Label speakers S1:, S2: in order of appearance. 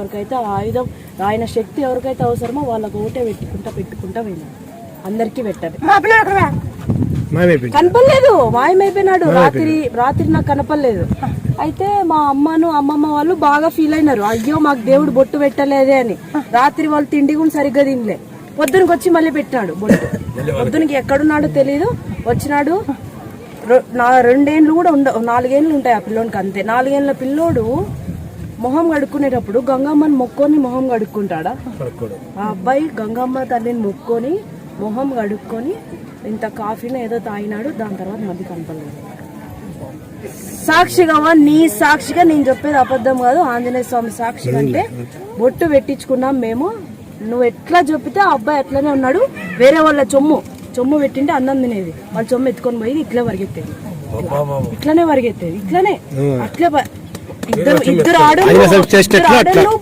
S1: ఎవరికైతే ఆ ఆయుధం ఆయన శక్తి ఎవరికైతే అవసరమో వాళ్ళకు ఒకటే పెట్టుకుంటా పోయినాడు. అందరికీ పెట్టారు. కనపడలేదు, మాయమైపోయినాడు. రాత్రి నాకు కనపడలేదు. అయితే మా అమ్మమ్మ వాళ్ళు బాగా ఫీల్ అయినారు, అయ్యో మాకు దేవుడు బొట్టు పెట్టలేదే అని. రాత్రి వాళ్ళు తిండి కూడా సరిగ్గా తినలే. పొద్దునకి వచ్చి మళ్ళీ పెట్టినాడు బొట్టు. పొద్దునకి ఎక్కడున్నాడో తెలీదు, వచ్చినాడు. 2 ఏళ్ళు కూడా 4 ఏళ్ళు ఉంటాయి ఆ పిల్లోనికి, అంతే. 4 ఏళ్ళ పిల్లోడు మొహం కడుక్కునేటప్పుడు గంగమ్మని మొక్కొని మొహం కడుక్కుంటాడా? ఆ అబ్బాయి గంగమ్మ తల్లిని మొక్కొని మొహం కడుక్కొని ఇంత కాఫీని ఏదో తాగినాడు. దాని తర్వాత మళ్ళీ కనపడలేదు. సాక్షిగా నీ సాక్షిగా నేను చెప్పేది అబద్ధం కాదు. ఆంజనేయ స్వామి సాక్షిగా అంటే బొట్టు పెట్టించుకున్నాం మేము. నువ్వు ఎట్లా చెప్పితే ఆ అబ్బాయి అట్లనే ఉన్నాడు. వేరే వాళ్ళ చొమ్ము పెట్టింటే అన్నం తినేది, వాళ్ళ చొమ్ము ఎత్తుకొని పోయి ఇట్లే పరిగెత్తేది, ఇట్లనే పరిగెత్తేది, ఇట్లనే అట్లే. ఇద్దరు ఆడలు